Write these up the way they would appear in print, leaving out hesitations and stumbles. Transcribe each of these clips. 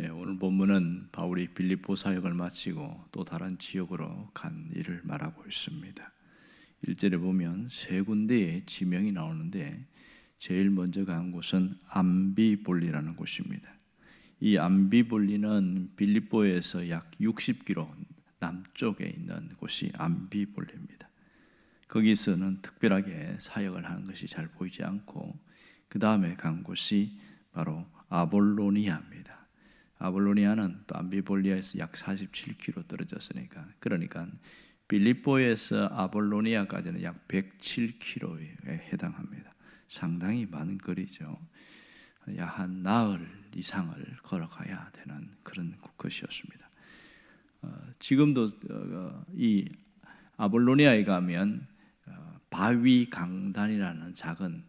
오늘 본문은 바울이 빌립보 사역을 마치고 또 다른 지역으로 간 일을 말하고 있습니다. 1절에 보면 세 군데의 지명이 나오는데 제일 먼저 간 곳은 암비볼리라는 곳입니다. 이 암비볼리는 빌립보에서 약 60km 남쪽에 있는 곳이 암비볼리입니다. 거기서는 특별하게 사역을 하는 것이 잘 보이지 않고 그 다음에 간 곳이 바로 아볼로니아입니다. 아볼로니아는 또 암비볼리아에서 약 47km 떨어졌으니까, 그러니까 빌립보에서 아볼로니아까지는 약 107km에 해당합니다. 상당히 많은 거리죠. 약 한 나흘 이상을 걸어가야 되는 그런 것이었습니다. 지금도 이 아볼로니아에 가면 바위 강단이라는 작은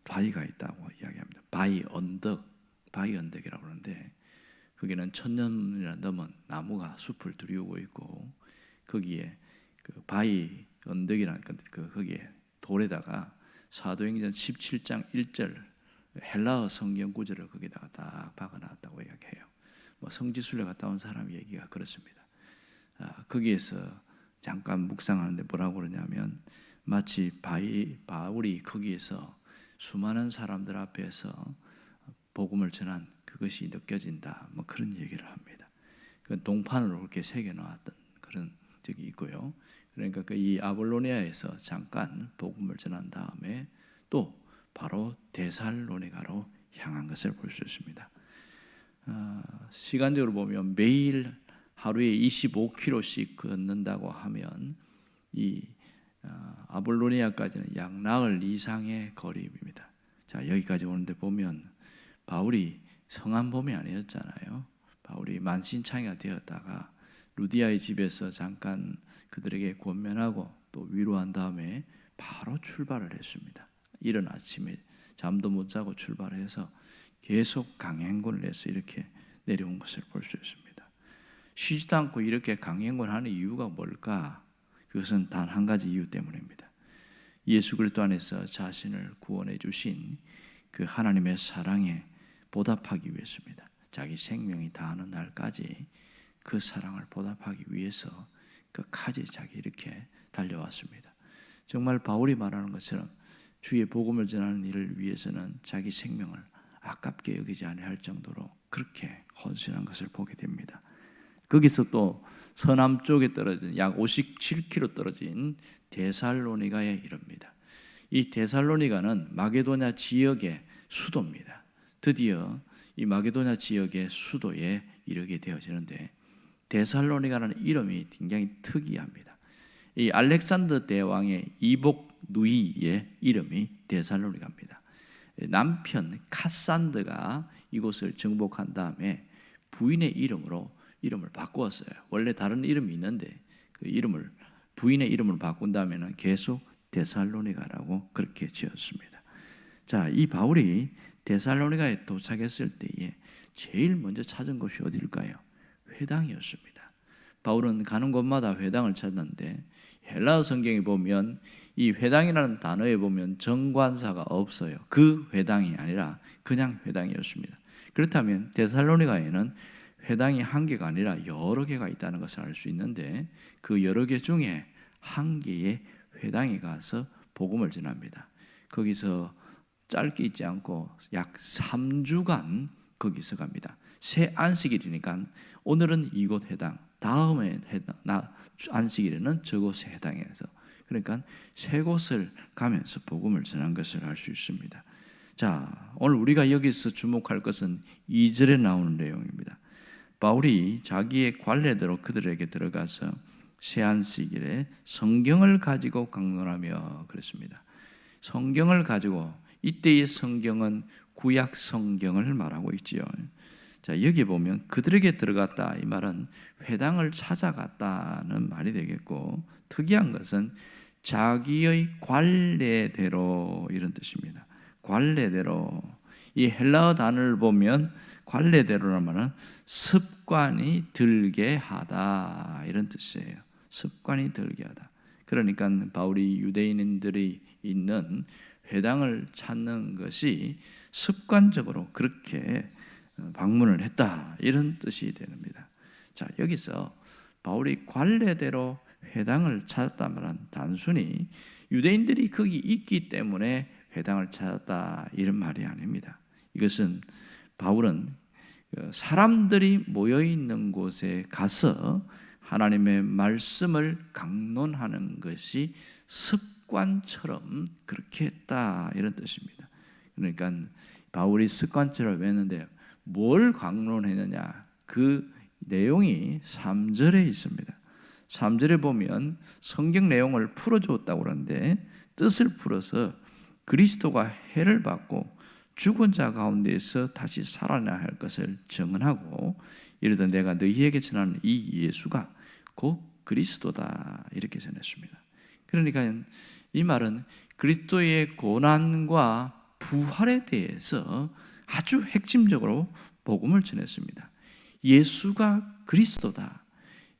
바위가 있다고 이야기합니다. 바위 언덕이라고 하는데 거기는 1000년이나 넘은 나무가 숲을 들이우고 있고 거기에 그 바위 언덕이라는 거기에 돌에다가 사도행전 17장 1절 헬라어 성경 구절을 거기다가 딱 박아놨다고 이야기해요. 성지순례 갔다 온 사람 얘기가 그렇습니다. 거기에서 잠깐 묵상하는데 뭐라고 그러냐면 마치 바울이 거기에서 수많은 사람들 앞에서 복음을 전한 그것이 느껴진다, 그런 얘기를 합니다. 그 동판으로 그렇게 새겨놓았던 그런 적이 있고요. 그러니까 이 아볼로니아에서 잠깐 복음을 전한 다음에 또 바로 데살로니가로 향한 것을 볼 수 있습니다. 시간적으로 보면 매일 하루에 25km씩 걷는다고 하면 이 아볼로니아까지는 약 나흘 이상의 거리입니다. 자, 여기까지 오는데 보면 바울이 성안범이 아니었잖아요. 바울이 만신창이가 되었다가 루디아의 집에서 잠깐 그들에게 권면하고 또 위로한 다음에 바로 출발을 했습니다. 이른 아침에 잠도 못 자고 출발해서 계속 강행군을 해서 이렇게 내려온 것을 볼 수 있습니다. 쉬지도 않고 이렇게 강행군하는 이유가 뭘까? 그것은 단 한 가지 이유 때문입니다. 예수 그리스도 안에서 자신을 구원해 주신 그 하나님의 사랑에 보답하기 위해서입니다. 자기 생명이 다하는 날까지 그 사랑을 보답하기 위해서 끝까지 자기 이렇게 달려왔습니다. 정말 바울이 말하는 것처럼 주의 복음을 전하는 일을 위해서는 자기 생명을 아깝게 여기지 아니할 정도로 그렇게 헌신한 것을 보게 됩니다. 거기서 또 서남쪽에 떨어진 약 57km 떨어진 데살로니가에 이릅니다. 이 데살로니가는 마게도냐 지역의 수도입니다. 드디어 이 마게도냐 지역의 수도에 이르게 되어지는데 데살로니가라는 이름이 굉장히 특이합니다. 이 알렉산더 대왕의 이복 누이의 이름이 데살로니가입니다. 남편 카산드가 이곳을 정복한 다음에 부인의 이름을 바꾸었어요. 원래 다른 이름이 있는데 그 이름을 부인의 이름을 바꾼 다음에는 계속 데살로니가라고 그렇게 지었습니다. 자, 이 바울이 데살로니가에 도착했을 때에 제일 먼저 찾은 곳이 어디일까요? 회당이었습니다. 바울은 가는 곳마다 회당을 찾는데 헬라어 성경에 보면 이 회당이라는 단어에 보면 정관사가 없어요. 그 회당이 아니라 그냥 회당이었습니다. 그렇다면 데살로니가에는 회당이 한 개가 아니라 여러 개가 있다는 것을 알 수 있는데 그 여러 개 중에 한 개의 회당에 가서 복음을 전합니다. 거기서 짧게 있지 않고 약 3주간 거기서 갑니다. 새 안식일이니까 오늘은 이곳 회당, 다음에 안식일에는 저곳에 해당해서 그러니까 세 곳을 가면서 복음을 전한 것을 알 수 있습니다. 자, 오늘 우리가 여기서 주목할 것은 2절에 나오는 내용입니다. 바울이 자기의 관례대로 그들에게 들어가서 새 안식일에 성경을 가지고 강론하며 그랬습니다. 성경을 가지고, 이때의 성경은 구약 성경을 말하고 있지요. 자, 여기 보면 그들에게 들어갔다, 이 말은 회당을 찾아갔다는 말이 되겠고, 특이한 것은 자기의 관례대로 이런 뜻입니다. 관례대로. 이 헬라어 단어를 보면 관례대로란 말은 습관이 들게 하다, 이런 뜻이에요. 습관이 들게 하다. 그러니까 바울이 유대인들이 있는 회당을 찾는 것이 습관적으로 그렇게 방문을 했다, 이런 뜻이 됩니다. 자, 여기서 바울이 관례대로 회당을 찾았다면 단순히 유대인들이 거기 있기 때문에 회당을 찾았다, 이런 말이 아닙니다. 이것은 바울은 사람들이 모여 있는 곳에 가서 하나님의 말씀을 강론하는 것이 습관처럼 그렇게 했다, 이런 뜻입니다. 그러니까 바울이 습관처럼 했는데 뭘 강론했느냐, 그 내용이 3절에 있습니다. 3절에 보면 성경 내용을 풀어주었다고 그러는데, 뜻을 풀어서 그리스도가 해를 받고 죽은 자 가운데에서 다시 살아나야 할 것을 증언하고 이르되 내가 너희에게 전하는 이 예수가 곧 그리스도다, 이렇게 전했습니다. 그러니까 이 말은 그리스도의 고난과 부활에 대해서 아주 핵심적으로 복음을 전했습니다. 예수가 그리스도다,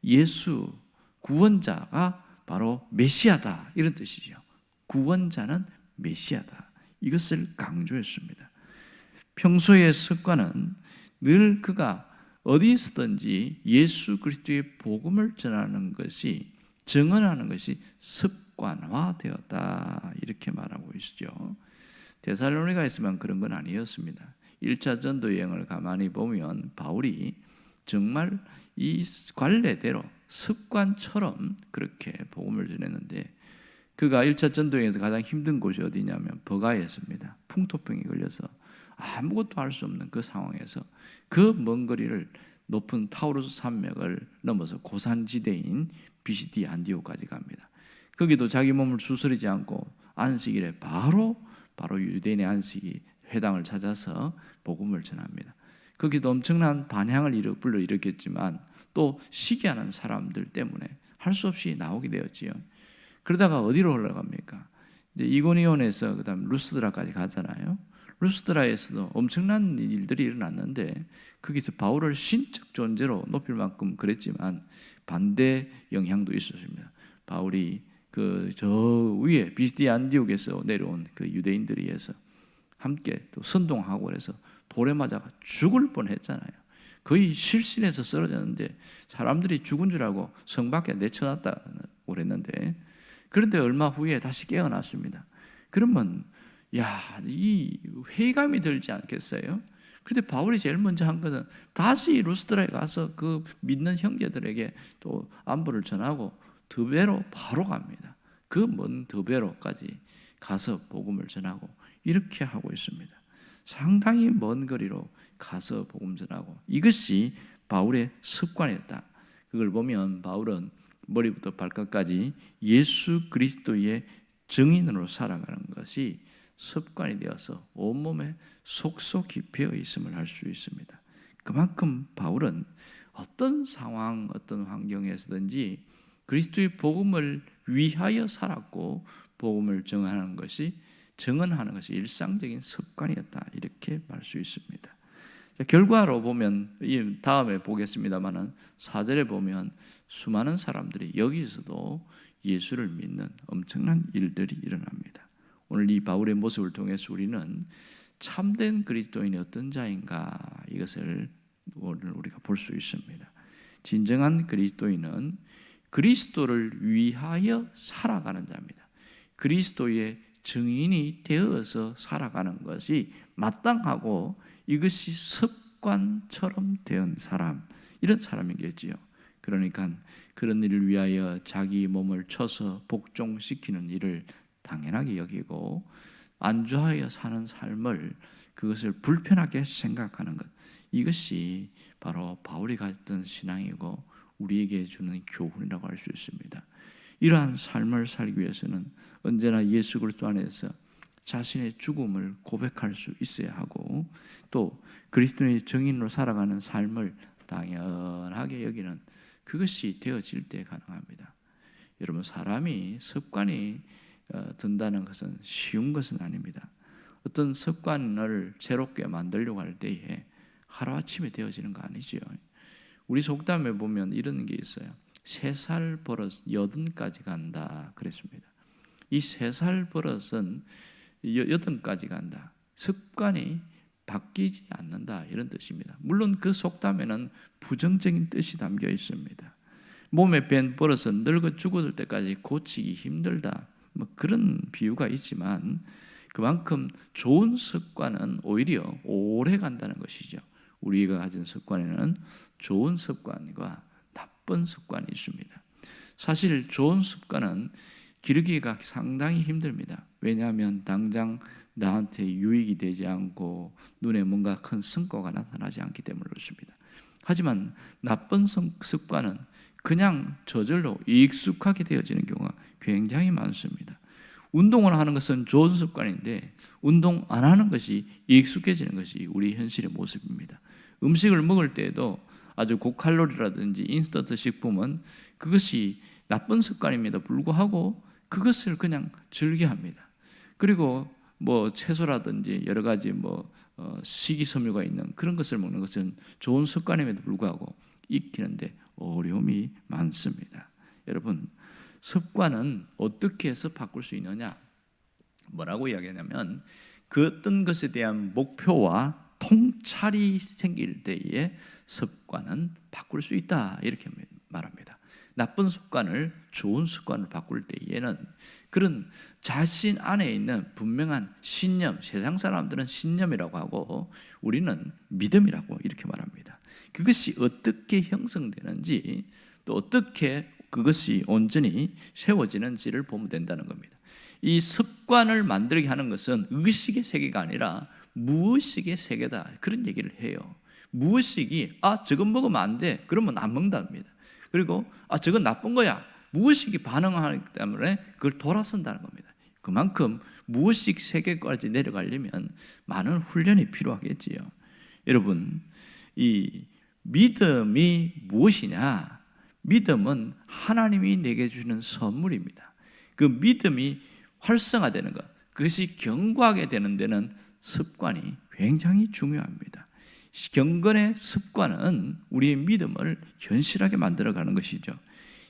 예수 구원자가 바로 메시아다, 이런 뜻이죠. 구원자는 메시아다, 이것을 강조했습니다. 평소의 습관은 늘 그가 어디 있었든지 예수 그리스도의 복음을 전하는 것이, 증언하는 것이 습관화되었다, 이렇게 말하고 있죠. 데살로니가에서만 그런 건 아니었습니다. 1차 전도 여행을 가만히 보면 바울이 정말 이 관례대로 습관처럼 그렇게 복음을 전했는데, 그가 1차 전도여행에서 가장 힘든 곳이 어디냐면 버가였습니다. 풍토병이 걸려서 아무것도 할 수 없는 그 상황에서 그 먼 거리를 높은 타우루스 산맥을 넘어서 고산지대인 비시디 안디오까지 갑니다. 거기도 자기 몸을 수스리지 않고 안식일에 바로 유대인의 안식이 회당을 찾아서 복음을 전합니다. 거기도 엄청난 반향을 불러일으켰지만 또 시기하는 사람들 때문에 할 수 없이 나오게 되었지요. 그러다가 어디로 올라갑니까? 이제 이고니온에서 그다음 루스드라까지 가잖아요. 루스드라에서도 엄청난 일들이 일어났는데 거기서 바울을 신적 존재로 높일 만큼 그랬지만 반대 영향도 있었습니다. 바울이 그 저 위에 비시디 안디옥에서 내려온 그 유대인들에 의해서 함께 또 선동하고 그래서 돌에 맞아가 죽을 뻔했잖아요. 거의 실신해서 쓰러졌는데 사람들이 죽은 줄 알고 성 밖에 내쳐놨다고 그랬는데, 그런데 얼마 후에 다시 깨어났습니다. 그러면 이 회의감이 들지 않겠어요? 그런데 바울이 제일 먼저 한 것은 다시 루스드라에 가서 그 믿는 형제들에게 또 안부를 전하고 드베로 바로 갑니다. 그 먼 드베로까지 가서 복음을 전하고 이렇게 하고 있습니다. 상당히 먼 거리로 가서 복음 전하고, 이것이 바울의 습관이었다. 그걸 보면 바울은 머리부터 발끝까지 예수 그리스도의 증인으로 살아가는 것이 습관이 되어서 온몸에 속속히 배어 있음을 알 수 있습니다. 그만큼 바울은 어떤 상황, 어떤 환경에서든지 그리스도의 복음을 위하여 살았고 복음을 증언하는 것이 일상적인 습관이었다, 이렇게 말 수 있습니다. 결과로 보면 이 다음에 보겠습니다만은 4절에 보면 수많은 사람들이 여기서도 예수를 믿는 엄청난 일들이 일어납니다. 오늘 이 바울의 모습을 통해서 우리는 참된 그리스도인이 어떤 자인가, 이것을 오늘 우리가 볼 수 있습니다. 진정한 그리스도인은 그리스도를 위하여 살아가는 자입니다. 그리스도의 증인이 되어서 살아가는 것이 마땅하고 이것이 습관처럼 된 사람, 이런 사람이겠지요. 그러니까 그런 일을 위하여 자기 몸을 쳐서 복종시키는 일을 당연하게 여기고 안주하여 사는 삶을, 그것을 불편하게 생각하는 것, 이것이 바로 바울이 가졌던 신앙이고 우리에게 주는 교훈이라고 할 수 있습니다. 이러한 삶을 살기 위해서는 언제나 예수 그리스도 안에서 자신의 죽음을 고백할 수 있어야 하고, 또 그리스도의 증인으로 살아가는 삶을 당연하게 여기는, 그것이 되어질 때 가능합니다. 여러분, 사람이 습관이 든다는 것은 쉬운 것은 아닙니다. 어떤 습관을 새롭게 만들려고 할 때에 하루아침에 되어지는 거 아니죠. 우리 속담에 보면 이런 게 있어요. 3살 버릇 80까지 간다 그랬습니다. 이 3살 버릇은 80까지 간다. 습관이 바뀌지 않는다, 이런 뜻입니다. 물론 그 속담에는 부정적인 뜻이 담겨 있습니다. 몸에 밴 버릇은 늙어 죽을 때까지 고치기 힘들다, 뭐 그런 비유가 있지만 그만큼 좋은 습관은 오히려 오래 간다는 것이죠. 우리가 가진 습관에는 좋은 습관과 나쁜 습관이 있습니다. 사실 좋은 습관은 기르기가 상당히 힘듭니다. 왜냐하면 당장 나한테 유익이 되지 않고 눈에 뭔가 큰 성과가 나타나지 않기 때문에 그렇습니다. 하지만 나쁜 습관은 그냥 저절로 익숙하게 되어지는 경우가 굉장히 많습니다. 운동을 하는 것은 좋은 습관인데 운동 안 하는 것이 익숙해지는 것이 우리 현실의 모습입니다. 음식을 먹을 때에도 아주 고칼로리라든지 인스턴트 식품은 그것이 나쁜 습관임에도 불구하고 그것을 그냥 즐겨합니다. 그리고 뭐 채소라든지 여러 가지 식이섬유가 있는 그런 것을 먹는 것은 좋은 습관임에도 불구하고 익히는데 어려움이 많습니다. 여러분, 습관은 어떻게 해서 바꿀 수 있느냐? 뭐라고 이야기하냐면 그 어떤 것에 대한 목표와 통찰이 생길 때에 습관은 바꿀 수 있다, 이렇게 말합니다. 나쁜 습관을 좋은 습관을 바꿀 때에는 그런 자신 안에 있는 분명한 신념, 세상 사람들은 신념이라고 하고 우리는 믿음이라고 이렇게 말합니다. 그것이 어떻게 형성되는지 또 어떻게 그것이 온전히 세워지는지를 보면 된다는 겁니다. 이 습관을 만들게 하는 것은 의식의 세계가 아니라 무의식의 세계다, 그런 얘기를 해요. 무의식이 저건 먹으면 안 돼, 그러면 안 먹는답니다. 그리고 저건 나쁜 거야, 무의식이 반응하기 때문에 그걸 돌아선다는 겁니다. 그만큼 무의식 세계까지 내려가려면 많은 훈련이 필요하겠지요. 여러분, 이 믿음이 무엇이냐? 믿음은 하나님이 내게 주시는 선물입니다. 그 믿음이 활성화되는 것, 그것이 견고하게 되는 데는 습관이 굉장히 중요합니다. 경건의 습관은 우리의 믿음을 견실하게 만들어가는 것이죠.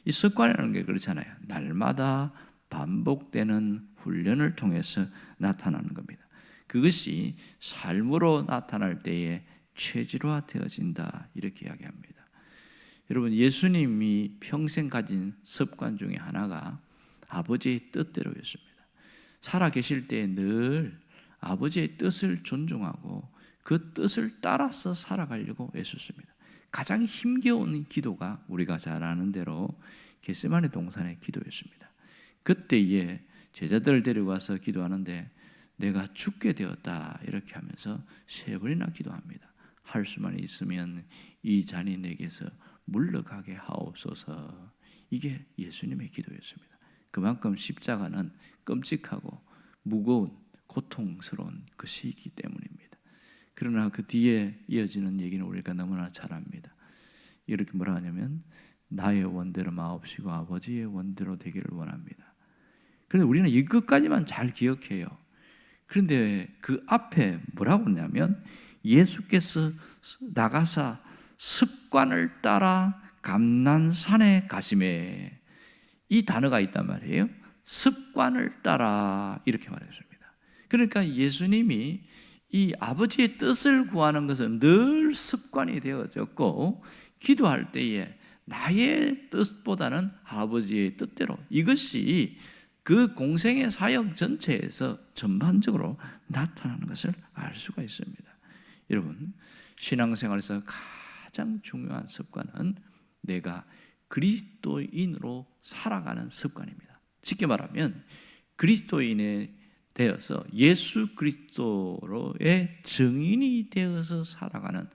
이 습관이라는 게 그렇잖아요. 날마다 반복되는 훈련을 통해서 나타나는 겁니다. 그것이 삶으로 나타날 때에 체질화되어진다, 이렇게 이야기합니다. 여러분, 예수님이 평생 가진 습관 중에 하나가 아버지의 뜻대로였습니다. 살아계실 때 늘 아버지의 뜻을 존중하고 그 뜻을 따라서 살아가려고 애썼습니다. 가장 힘겨운 기도가 우리가 잘 아는 대로 겟세마네 동산의 기도였습니다. 그때에 제자들을 데려가서 기도하는데 내가 죽게 되었다, 이렇게 하면서 3번이나 기도합니다. 할 수만 있으면 이 잔이 내게서 물러가게 하옵소서. 이게 예수님의 기도였습니다. 그만큼 십자가는 끔찍하고 무거운 고통스러운 것이기 때문입니다. 그러나 그 뒤에 이어지는 얘기는 우리가 너무나 잘 압니다. 이렇게 뭐라 하냐면 나의 원대로 마옵시고 아버지의 원대로 되기를 원합니다. 그런데 우리는 이것까지만 잘 기억해요. 그런데 그 앞에 뭐라고 하냐면 예수께서 나가사 습관을 따라 감난산에 가시매, 이 단어가 있단 말이에요. 습관을 따라, 이렇게 말했습니다. 그러니까 예수님이 이 아버지의 뜻을 구하는 것은 늘 습관이 되어졌고 기도할 때에 나의 뜻보다는 아버지의 뜻대로, 이것이 그 공생의 사역 전체에서 전반적으로 나타나는 것을 알 수가 있습니다. 여러분, 신앙생활에서 가장 중요한 습관은 내가 그리스도인으로 살아가는 습관입니다. 쉽게 말하면 그리스도인에 되어서 예수 그리스도로의 증인이 되어서 살아가는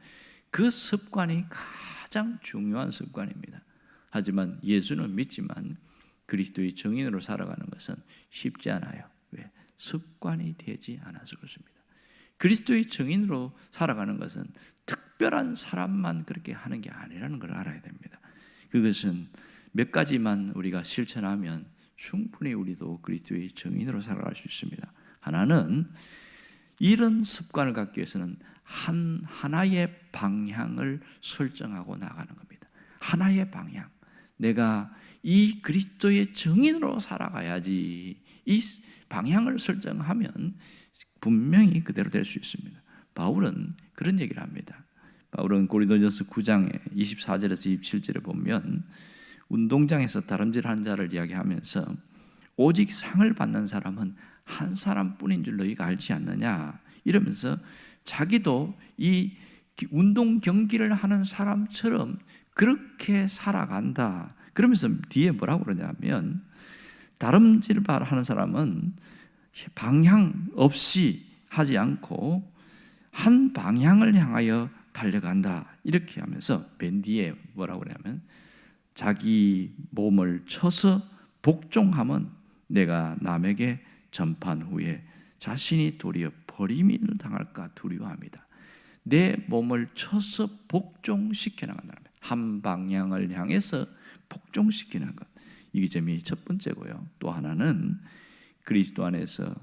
그 습관이 가장 중요한 습관입니다. 하지만 예수는 믿지만 그리스도의 증인으로 살아가는 것은 쉽지 않아요. 왜? 습관이 되지 않아서 그렇습니다. 그리스도의 증인으로 살아가는 것은 특별한 사람만 그렇게 하는 게 아니라는 걸 알아야 됩니다. 그것은 몇 가지만 우리가 실천하면 충분히 우리도 그리스도의 증인으로 살아갈 수 있습니다. 하나는 이런 습관을 갖기 위해서는 하나의 방향을 설정하고 나가는 겁니다. 하나의 방향. 내가 이 그리스도의 증인으로 살아가야지, 이 방향을 설정하면 분명히 그대로 될 수 있습니다. 바울은 그런 얘기를 합니다. 바울은 고린도전서 9장에 24절에서 27절에 보면 운동장에서 다름질하는 자를 이야기하면서 오직 상을 받는 사람은 한 사람뿐인 줄 너희가 알지 않느냐 이러면서 자기도 이 운동 경기를 하는 사람처럼 그렇게 살아간다. 그러면서 뒤에 뭐라고 그러냐면 다름질하는 사람은 방향 없이 하지 않고 한 방향을 향하여 달려간다. 이렇게 하면서 맨 뒤에 뭐라고 그러냐면 자기 몸을 쳐서 복종하면 내가 남에게 전판 후에 자신이 도리어 버림을 당할까 두려워합니다. 내 몸을 쳐서 복종시켜 나간다는 거예요. 한 방향을 향해서 복종시키는 것. 이게 점이 첫 번째고요. 또 하나는 그리스도 안에서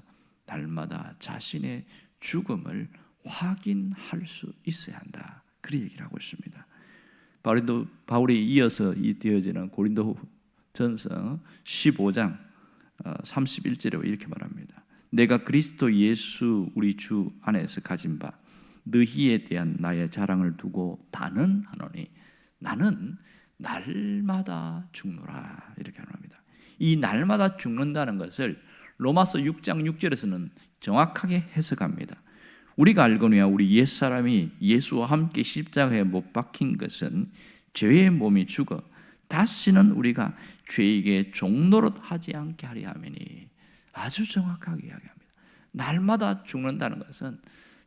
날마다 자신의 죽음을 확인할 수 있어야 한다. 그런 얘기를 하고 있습니다. 바울이 이어서 이어지는 고린도전서 15장 31절에 이렇게 말합니다. 내가 그리스도 예수 우리 주 안에서 가진 바 너희에 대한 나의 자랑을 두고 단언하노니 나는 날마다 죽노라. 이렇게 합니다. 이 날마다 죽는다는 것을 로마서 6장 6절에서는 정확하게 해석합니다. 우리가 알거니와 우리 옛사람이 예수와 함께 십자가에 못 박힌 것은 죄의 몸이 죽어 다시는 우리가 죄에게 종노릇하지 않게 하려 함이니. 아주 정확하게 이야기합니다. 날마다 죽는다는 것은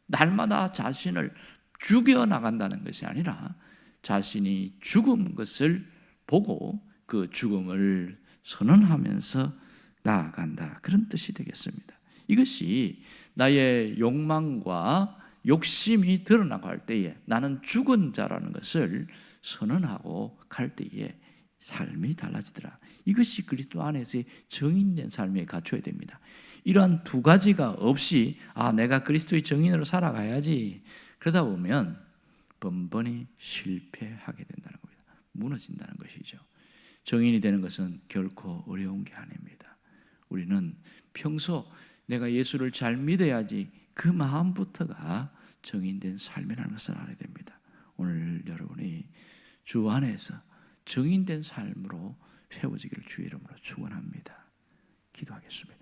날마다 자신을 죽여나간다는 것이 아니라 자신이 죽은 것을 보고 그 죽음을 선언하면서 나아간다. 그런 뜻이 되겠습니다. 이것이 나의 욕망과 욕심이 드러나갈 때에 나는 죽은 자라는 것을 선언하고 갈 때에 삶이 달라지더라. 이것이 그리스도 안에서의 정인된 삶에 갖춰야 됩니다. 이러한 두 가지가 없이 내가 그리스도의 정인으로 살아가야지, 그러다 보면 번번이 실패하게 된다는 겁니다. 무너진다는 것이죠. 정인이 되는 것은 결코 어려운 게 아닙니다. 우리는 평소 내가 예수를 잘 믿어야지 그 마음부터가 정인된 삶이라는 것을 알아야 됩니다. 오늘 여러분이 주 안에서 정인된 삶으로 세워지기를 주의 이름으로 축원합니다. 기도하겠습니다.